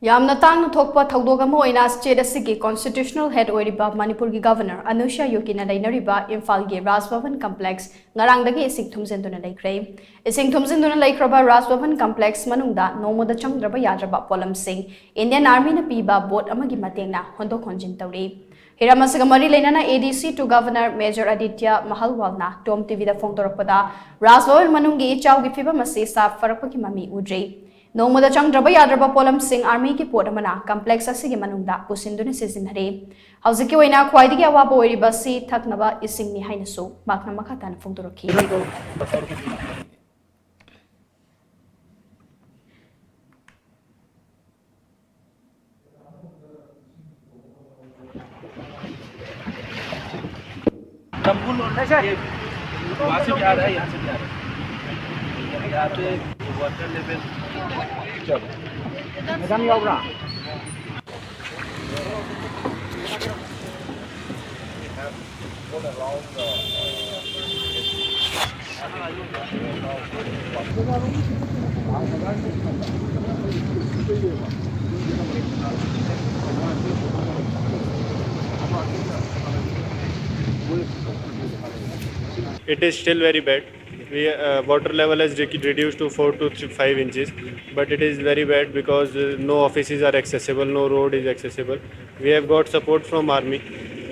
ꯌꯥꯝꯅ ꯇꯥꯡꯅ ꯊꯣꯛꯄ ꯊꯧꯗꯣꯛ ꯑꯃ ꯑꯣꯏꯅ ꯁ꯭ꯇꯦꯠ ꯑꯁꯤꯒꯤ ꯀꯣꯟꯁꯇꯤꯇ꯭ꯌꯨꯁꯅꯦꯜ ꯍꯦꯗ ꯑꯣꯏꯔꯤꯕ ꯃꯅꯤꯄꯨꯔꯒꯤ ꯒꯚꯔꯅꯔ ꯑꯅꯨꯁ꯭ꯌꯥ ꯌꯨꯀꯤꯅ ꯂꯩꯅꯔꯤꯕ ꯏꯝꯐꯥꯜꯒꯤ ꯔꯥꯖ ꯚꯕꯟ ꯀꯝꯄ꯭ꯂꯦꯛꯁ ꯉꯔꯥꯡꯗꯒꯤ ꯏꯁꯤꯡ ꯊꯨꯝꯖꯤꯟꯗꯨꯅ ꯂꯩꯈ꯭ꯔꯦ꯫ ꯏꯁꯤꯡ ꯊꯨꯝꯖꯤꯟꯗꯨꯅ ꯂꯩꯈ꯭ꯔꯕ ꯔꯥꯖ ꯚꯕꯟ ꯀꯝꯄ꯭ꯂꯦꯛꯁ ꯃꯅꯨꯡꯗ ꯅꯣꯡꯃꯗ ꯆꯪꯗ꯭ꯔꯕ ꯌꯥꯗ꯭ꯔꯕ ꯄꯣꯠꯂꯝꯁꯤꯡ ꯏꯟꯗꯤꯌꯟ ꯑꯥꯔꯃꯤꯅ ꯄꯤꯕ ꯕꯣꯠ ꯑꯃꯒꯤ ꯃꯇꯦꯡꯅ ꯍꯣꯟꯗꯣꯛ ꯍꯣꯟꯖꯤन ꯇꯧꯔꯤ꯫ ꯍꯤꯔꯝ ꯑꯁꯤꯒ ꯃꯔꯤ ꯂꯩꯅꯅ ADC to governor major Aditya ꯃꯍꯜꯋꯥꯜꯅ ꯇꯣꯝ ꯇꯤꯚꯤꯗ ꯐꯣꯡꯗꯣꯔꯛꯄꯗ ꯔꯥꯖ ꯚꯕꯟ ꯃꯅꯨꯡꯒꯤ ꯏꯆꯥꯎꯒꯤ ꯐꯤꯚꯝ ꯑꯁꯤ ꯁꯥꯐ ꯐꯔꯛꯄꯒꯤ ꯃꯃꯤ ꯎꯗ꯭ꯔꯤ꯫ ꯅꯣꯡꯃꯗ ꯆꯪꯗ꯭ꯔꯕ ꯌꯥꯗ꯭ꯔꯕ ꯄꯣꯠꯂꯝꯁꯤꯡ ꯑꯥꯔꯃꯤꯒꯤ ꯄꯣꯠ ꯑꯃꯅ ꯀꯝꯄ꯭ꯂꯦꯛꯁ ꯑꯁꯤꯒꯤ ꯃꯅꯨꯡꯗ ꯄꯨꯁꯤꯟꯗꯨꯅ ꯁꯤꯖꯤꯟꯅꯔꯤ꯫ ꯍꯧꯖꯤꯛꯀꯤ ꯑꯣꯏꯅ ꯈ꯭ꯋꯥꯏꯗꯒꯤ ꯑꯋꯥꯕ ꯑꯣꯏꯔꯤꯕ ꯑꯁꯤ ꯊꯛꯅꯕ ꯏꯁꯤꯡꯅꯤ ꯍꯥꯏꯅꯁꯨ ꯃꯍꯥꯛꯅ ꯃꯈꯥ ꯇꯥꯅ ꯐꯣꯡꯗꯣꯔꯛꯈꯤ꯫ वहाँ से भी आ रहा है, यहाँ से भी आ रहा है। यहाँ पे वाटर लेवल मैदान में आऊँगा। It is still very bad. Water level has reduced to 4 to 5 inches, but it is very bad because no offices are accessible, no road is accessible. We have got support from army.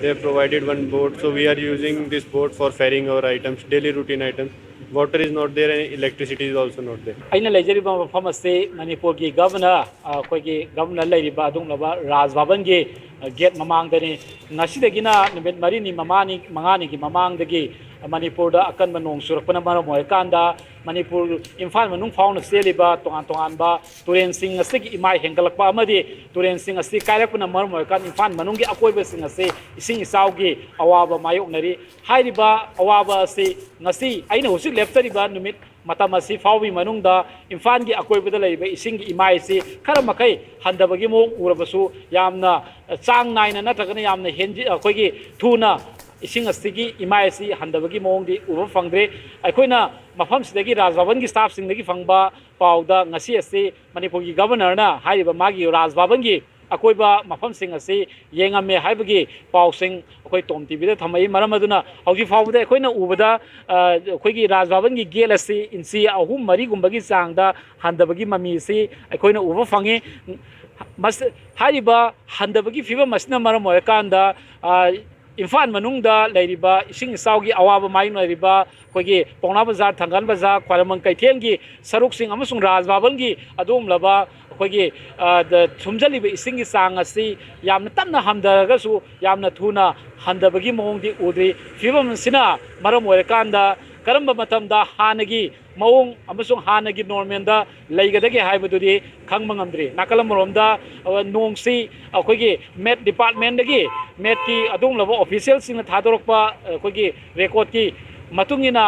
They have provided one boat, so we are using this boat for ferrying our items, daily routine items. Water is not there and electricity is also not there. ꯑꯩꯅ ꯂꯩꯖꯔꯤꯕ ꯃꯐꯝ ꯑꯁꯤ ꯃꯅꯤꯄꯨꯔꯒꯤ governor ꯑꯩꯈꯣꯏꯒꯤ governor ꯂꯩꯔꯤꯕ ꯑꯗꯨꯒꯨꯝꯂꯕ Raj ꯚꯕꯟꯒꯤ get ꯃꯃꯥꯡꯗꯅꯤ ꯉꯁꯤꯗꯒꯤꯅ ꯅꯨꯃꯤꯠ ꯃꯉꯥꯅꯤꯒꯤ ꯃꯃꯥꯡꯗꯒꯤ ꯃꯅꯤꯄꯨꯔꯗ ꯑꯀꯟꯕ ꯅꯣꯡ ꯆꯨꯔꯛꯄꯅ ꯃꯔꯝ ꯑꯣꯏꯔꯀꯥꯟꯗ ꯃꯅꯤꯄꯨꯔ ꯏꯝꯐꯥꯜ ꯃꯅꯨꯡ ꯐꯥꯎꯅ ꯆꯦꯜꯂꯤꯕ ꯇꯣꯉꯥꯟꯕ ꯇꯨꯔꯦꯟꯁꯤꯡ ꯑꯁꯤꯒꯤ ꯏꯃꯥꯏ ꯍꯦꯟꯒꯠꯂꯛꯄ ꯑꯃꯗꯤ ꯇꯨꯔꯦꯟꯁꯤꯡ ꯑꯁꯤ ꯀꯥꯏꯔꯛꯄꯅ ꯃꯔꯝ ꯑꯣꯏꯔꯀꯥꯟꯗ ꯏꯝꯐꯥꯜ ꯃꯅꯨꯡꯒꯤ ꯑꯀꯣꯏꯕꯁꯤꯡ ꯑꯁꯤ ꯏꯁꯤꯡ ꯏꯆꯥꯎꯒꯤ ꯑꯋꯥꯕ ꯃꯥꯌꯣꯛꯅꯔꯤ ꯍꯥꯏꯔꯤꯕ ꯑꯋꯥꯕ ꯑꯁꯤ ꯉꯁꯤ ꯑꯩꯅ ꯍꯧꯖꯤꯛ ꯂꯦꯞꯆꯔꯤꯕ ꯅꯨꯃꯤꯠ matam asi fawi manungda imfan gi akoi bada laiba ising gi imai si khara makai handabagi mo urabasu yamna chang naina natagana yamna henji akoi gi thuna ising astigi imai si handabagi mong di uba fangdre aikoina mafam sidagi rajbhavan gi staff sing dagi fangba pauda ngasi asi manipur gi governor na haiba magi rajbhavan gi akoiba mafam sing asi yengame haibagi pau sing akoi tom tv da thamai maramaduna hauji fawda akoina ubada akoi gi rajbhavan gi gel asi insi ahum mari gumbagi changda handabagi mami si akoina uba fangi mas haiba handabagi fiba masna maram oikanda Imfan manungda lairiba ising saugi awaba main lairiba kogi pongna bazar thangan bazar kwalamang kaithengi saruk sing amasung rajbhavan gi adum laba kogi the thumjaliba ising gi sang asi yamna tamna hamdaraga su yamna thuna handabagi mongdi udri fibam sina maram oirakanda karamba matamda hanagi maung amasung hanagi normenda leigadagi haibadudi khangmangamdri nakalam romda nongsi akogi met department dagi met ki adung labo official sing thadorokpa akogi record ki matungina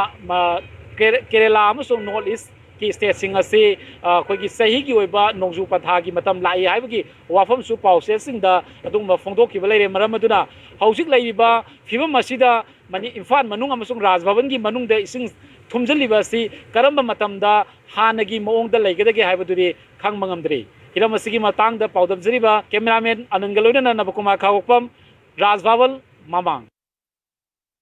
kerala amasung north east ki state sing asi akogi sahi gi oiba nongju patha gi matam lai haibagi wafam su pause sing da adung phongdok ki balai maram aduna hausik laiba fibam masida mani imfan manung amasung rajbhavan gi manung da ising thumjaliba si karamba matamda hanagi maongda leigadagi haibaduri khangmangamdri hiram asigi matangda paudam jariba cameraman anangaloina nabakumar khawpam rajbhavan mamang